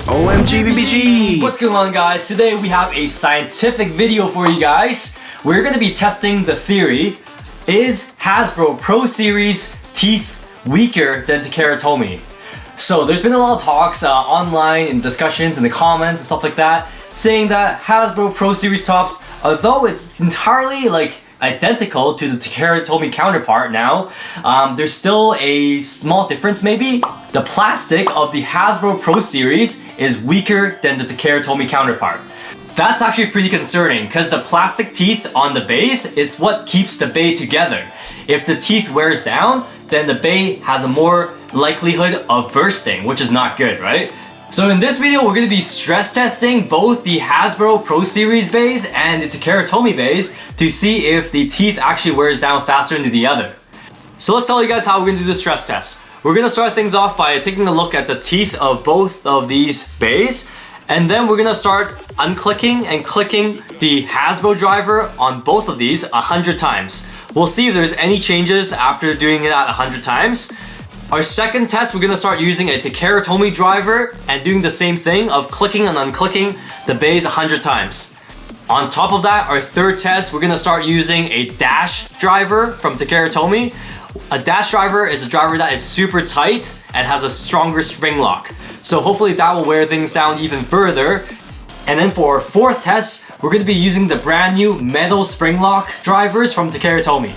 OMG BBG! What's going on, guys? Today we have a scientific video for you guys. We're going to be testing the theory, is Hasbro Pro Series teeth weaker than Takara Tomy? So there's been a lot of talks online and discussions in the comments and stuff like that, saying that Hasbro Pro Series tops, although it's entirely identical to the Takara Tomy counterpart now, there's still a small difference maybe. The plastic of the Hasbro Pro Series is weaker than the Takara Tomy counterpart. That's actually pretty concerning because the plastic teeth on the bays is what keeps the bay together. If the teeth wears down, then the bay has a more likelihood of bursting, which is not good, right? So in this video, we're going to be stress testing both the Hasbro Pro Series Beys and the Takara Tomy Beys to see if the teeth actually wears down faster than the other. So let's tell you guys how we're going to do the stress test. We're going to start things off by taking a look at the teeth of both of these bays, and then we're going to start unclicking and clicking the Hasbro driver on both of these 100 times. We'll see if there's any changes after doing it 100 times. Our second test, we're going to start using a Takara Tomy driver and doing the same thing of clicking and unclicking the bays 100 times. On top of that, our third test, we're going to start using a dash driver from Takara Tomy. A dash driver is a driver that is super tight and has a stronger spring lock. So hopefully that will wear things down even further. And then for our fourth test, we're going to be using the brand new metal spring lock drivers from Takara Tomy.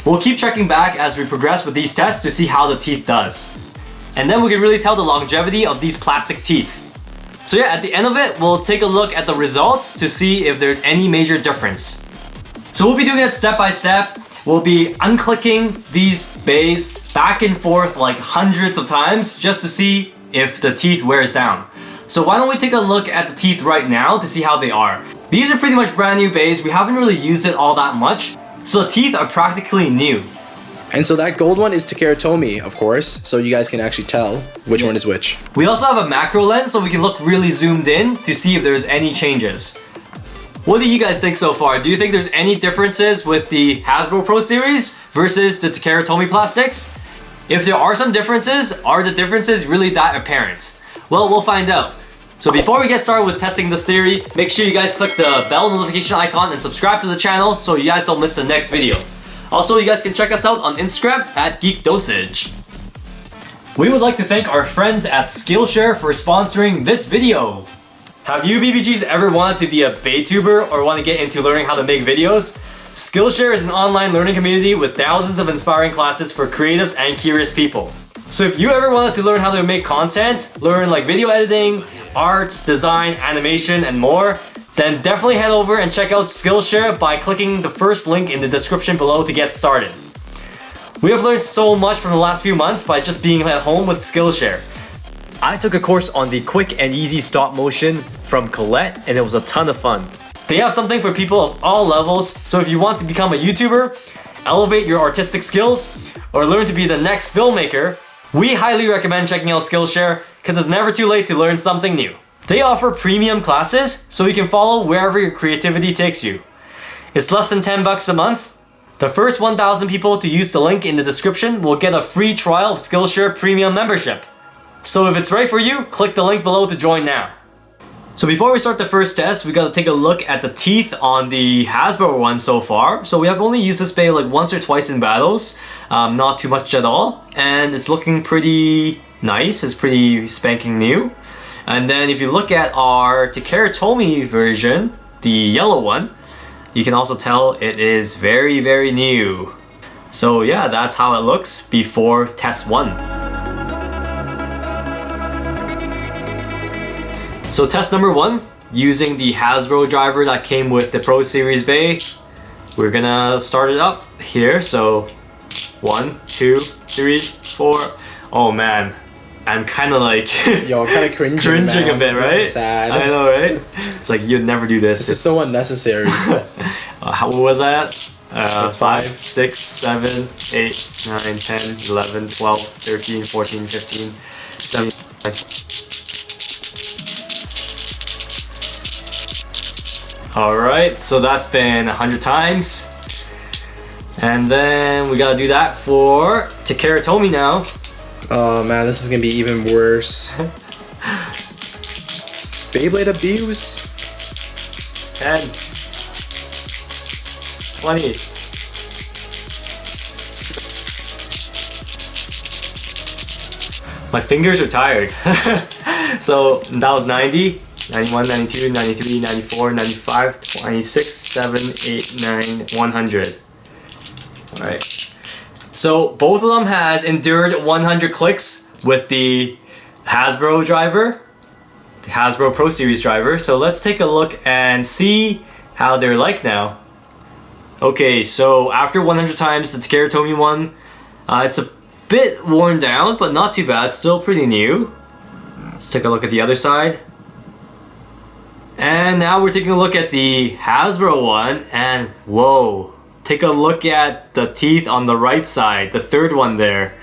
We'll keep checking back as we progress with these tests to see how the teeth does. And then we can really tell the longevity of these plastic teeth. So yeah, at the end of it, we'll take a look at the results to see if there's any major difference. So we'll be doing it step by step. We'll be unclicking these bays back and forth like hundreds of times just to see if the teeth wears down. So why don't we take a look at the teeth right now to see how they are. These are pretty much brand new bays. We haven't really used it all that much. So the teeth are practically new. And so that gold one is Takara Tomy, of course, so you guys can actually tell which one is which. We also have a macro lens so we can look really zoomed in to see if there's any changes. What do you guys think so far? Do you think there's any differences with the Hasbro Pro Series versus the Takara Tomy plastics? If there are some differences, are the differences really that apparent? Well, we'll find out. So before we get started with testing this theory, make sure you guys click the bell notification icon and subscribe to the channel so you guys don't miss the next video. Also, you guys can check us out on Instagram at Geek Dosage. We would like to thank our friends at Skillshare for sponsoring this video. Have you BBGs ever wanted to be a Baytuber or want to get into learning how to make videos? Skillshare is an online learning community with thousands of inspiring classes for creatives and curious people. So if you ever wanted to learn how to make content, learn like video editing, art, design, animation, and more, then definitely head over and check out Skillshare by clicking the first link in the description below to get started. We have learned so much from the last few months by just being at home with Skillshare. I took a course on the quick and easy stop motion from Colette, and it was a ton of fun. They have something for people of all levels, so if you want to become a YouTuber, elevate your artistic skills, or learn to be the next filmmaker, we highly recommend checking out Skillshare because it's never too late to learn something new. They offer premium classes so you can follow wherever your creativity takes you. It's less than 10 bucks a month. The first 1,000 people to use the link in the description will get a free trial of Skillshare premium membership. So if it's right for you, click the link below to join now. So before we start the first test, we gotta take a look at the teeth on the Hasbro one so far. So we have only used this bay like once or twice in battles, not too much at all. And it's looking pretty nice, it's pretty spanking new. And then if you look at our Takara Tomy version, the yellow one, you can also tell it is very, very new. So yeah, that's how it looks before test one. So test number one, using the Hasbro driver that came with the Pro Series Bay, we're gonna start it up here. So 1, 2, 3, 4. Oh man, I'm kind of like Yo, I'm kind of cringing a bit, right? This is sad. I know, right? It's like you'd never do this. This is so unnecessary. How was that? 5, 6, 7, 8, 9, 10, 11, 12, 13, 14, 15, 17. Alright, so that's been 100 times. And then we gotta do that for Takara Tomy now. Oh man, this is gonna be even worse. Beyblade abuse. 10, 20. My fingers are tired. So that was 90, 91, 92, 93, 94, 95, 26, 7, 8, 9, 100. Alright. So both of them has endured 100 clicks with the Hasbro driver, the Hasbro Pro Series driver. So let's take a look and see how they're like now. Okay, so after 100 times, the Takara Tomy one, it's a bit worn down, but not too bad. Still pretty new. Let's take a look at the other side. And now we're taking a look at the Hasbro one, and whoa. Take a look at the teeth on the right side, the third one there.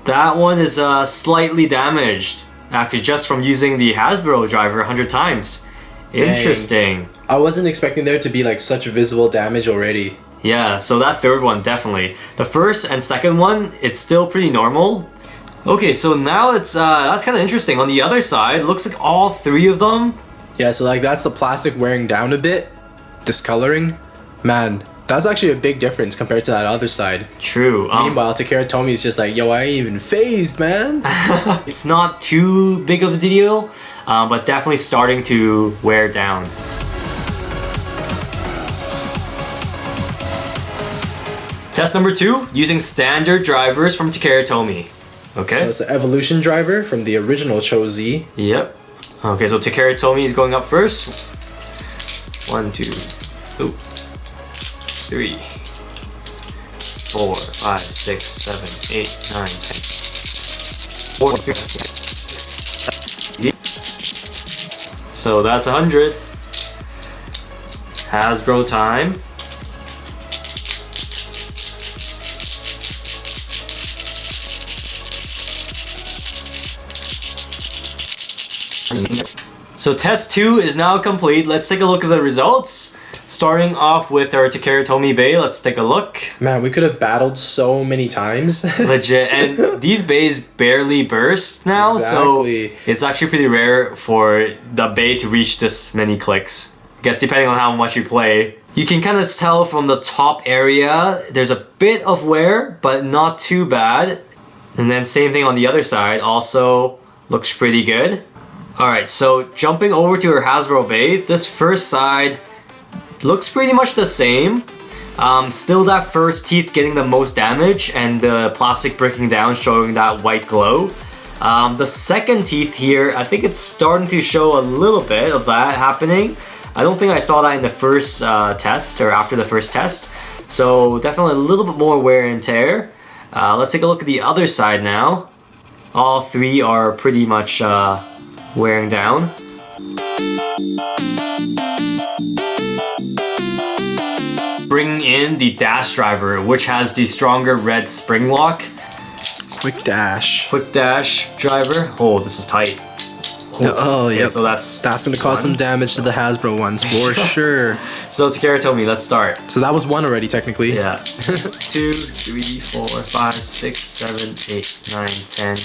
That one is slightly damaged, actually just from using the Hasbro driver 100 times. Interesting. Dang. I wasn't expecting there to be like such visible damage already. Yeah, so that third one, definitely. The first and second one, it's still pretty normal. Okay, so now it's that's kind of interesting. On the other side, looks like all three of them. Yeah, so like that's the plastic wearing down a bit, discoloring. Man, that's actually a big difference compared to that other side. True. Meanwhile, Takara Tomy is just like, yo, I ain't even phased, man. It's not too big of a deal, but definitely starting to wear down. Test number 2, using standard drivers from Takara Tomy. Okay. So it's an evolution driver from the original Cho-Z. Yep. Okay, so Takara Tomy is going up first. 1, 2, 3, 4, 5, 6, 7, 8, 9, 10. 4, 5, 6. So that's 100. Hasbro time. So test 2 is now complete. Let's take a look at the results. Starting off with our Takara Tomy Bey, let's take a look. Man, we could have battled so many times. Legit, and these bays barely burst now, exactly. So it's actually pretty rare for the bay to reach this many clicks. I guess depending on how much you play. You can kind of tell from the top area, there's a bit of wear, but not too bad. And then same thing on the other side, also looks pretty good. Alright, so jumping over to our Hasbro Bey, this first side looks pretty much the same. Still that first teeth getting the most damage and the plastic breaking down showing that white glow. The second teeth here, I think it's starting to show a little bit of that happening. I don't think I saw that in the first test or after the first test. So definitely a little bit more wear and tear. Let's take a look at the other side now. All three are pretty much wearing down. Bringing in the dash driver, which has the stronger red spring lock. Quick dash driver. Oh, this is tight. Oh, okay, yeah. So that's gonna cause some damage to the Hasbro ones for sure. So Takara Tomy, let's start. So that was one already, technically. Yeah. 2, 3, 4, 5, 6, 7, 8, 9, 10.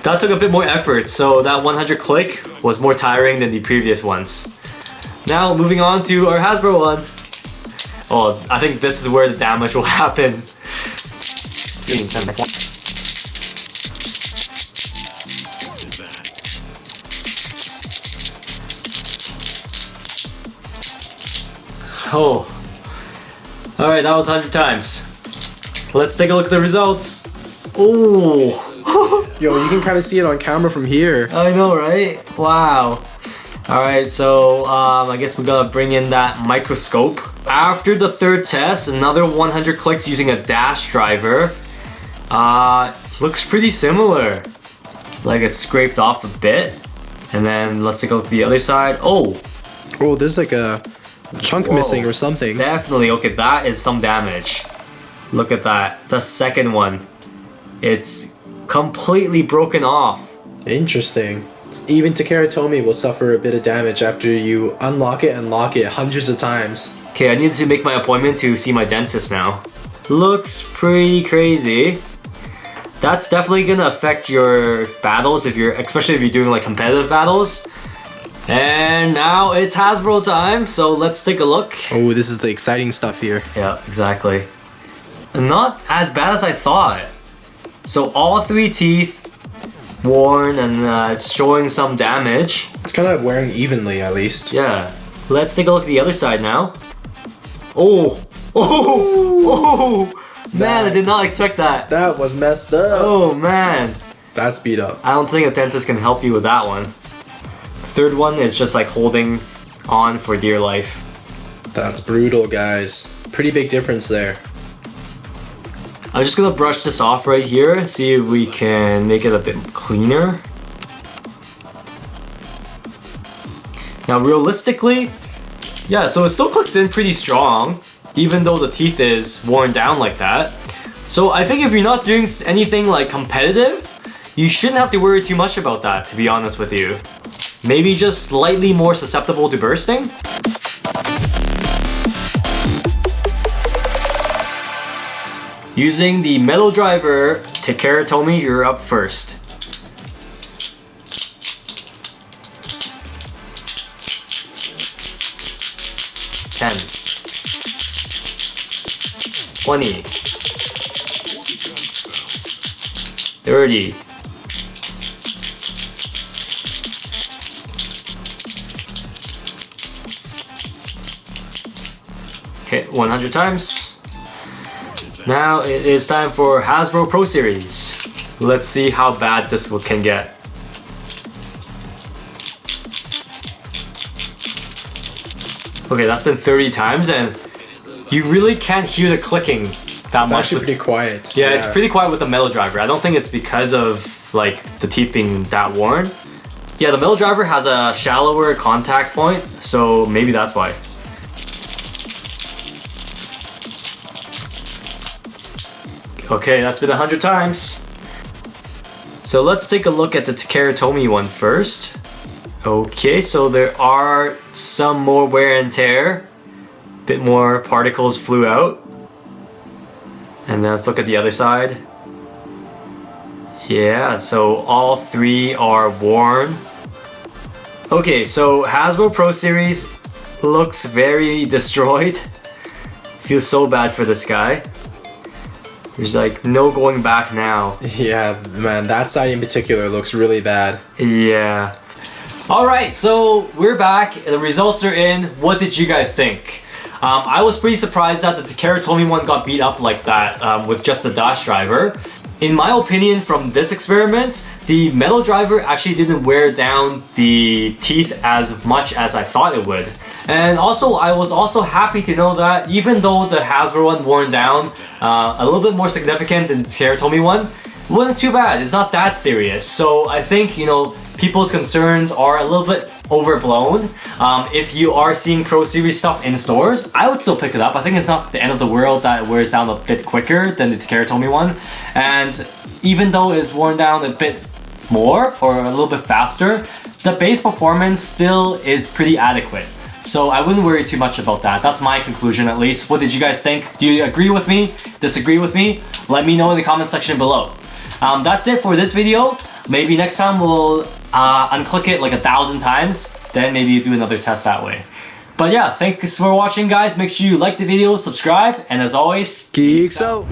That took a bit more effort, so that 100 click was more tiring than the previous ones. Now moving on to our Hasbro one. Oh, I think this is where the damage will happen. Oh. Alright, that was 100 times. Let's take a look at the results. Oh. Yo, you can kind of see it on camera from here. I know, right? Wow. Alright, so I guess we gotta bring in that microscope. After the third test, another 100 clicks using a dash driver. Looks pretty similar. Like it's scraped off a bit. And then let's take a look at the other side. Oh, there's like a chunk missing or something. Definitely. Okay, that is some damage. Look at that. The second one. It's completely broken off. Interesting. Even Takara Tomy will suffer a bit of damage after you unlock it and lock it hundreds of times. Okay, I need to make my appointment to see my dentist now. Looks pretty crazy. That's definitely gonna affect your battles especially if you're doing like competitive battles. And now it's Hasbro time, so let's take a look. Oh, this is the exciting stuff here. Yeah, exactly. Not as bad as I thought. So all 3 teeth worn and it's showing some damage. It's kind of wearing evenly at least. Yeah. Let's take a look at the other side now. Oh! Man, I did not expect that. That was messed up. Oh man. That's beat up. I don't think a dentist can help you with that one. Third one is just like holding on for dear life. That's brutal, guys. Pretty big difference there. I'm just gonna brush this off right here, see if we can make it a bit cleaner. Now realistically, yeah, so it still clicks in pretty strong, even though the teeth is worn down like that. So I think if you're not doing anything like competitive, you shouldn't have to worry too much about that, to be honest with you. Maybe just slightly more susceptible to bursting. Using the metal driver, Takara Tomy, you're up first. $10, $20, $30, okay, 100 times. Now it is time for Hasbro Pro Series. Let's see how bad this can get. Okay, that's been 30 times and you really can't hear the clicking that much. It's actually pretty quiet. Yeah, it's pretty quiet with the metal driver. I don't think it's because of like the teeth being that worn. Yeah, the metal driver has a shallower contact point, so maybe that's why. Okay, that's been 100 times. So let's take a look at the Takara Tomy one first. Okay, so there are some more wear and tear. A bit more particles flew out. And then let's look at the other side. Yeah, so all 3 are worn. Okay, so Hasbro Pro Series looks very destroyed. Feels so bad for this guy. There's like no going back now. Yeah, man, that side in particular looks really bad. Yeah. Alright, so we're back. The results are in. What did you guys think? I was pretty surprised that the Takara Tomy one got beat up like that with just the dash driver. In my opinion, from this experiment, the metal driver actually didn't wear down the teeth as much as I thought it would. And also, I was also happy to know that even though the Hasbro one worn down a little bit more significant than the Takara Tomy one, it wasn't too bad. It's not that serious. So I think, you know, people's concerns are a little bit overblown. If you are seeing Pro Series stuff in stores, I would still pick it up. I think it's not the end of the world that it wears down a bit quicker than the Takara Tomy one. And even though it's worn down a bit more or a little bit faster, the base performance still is pretty adequate. So I wouldn't worry too much about that. That's my conclusion at least. What did you guys think? Do you agree with me? Disagree with me? Let me know in the comment section below. That's it for this video. Maybe next time we'll unclick it like 1,000 times. Then maybe do another test that way. But yeah, thanks for watching guys. Make sure you like the video, subscribe, and as always, geeks out!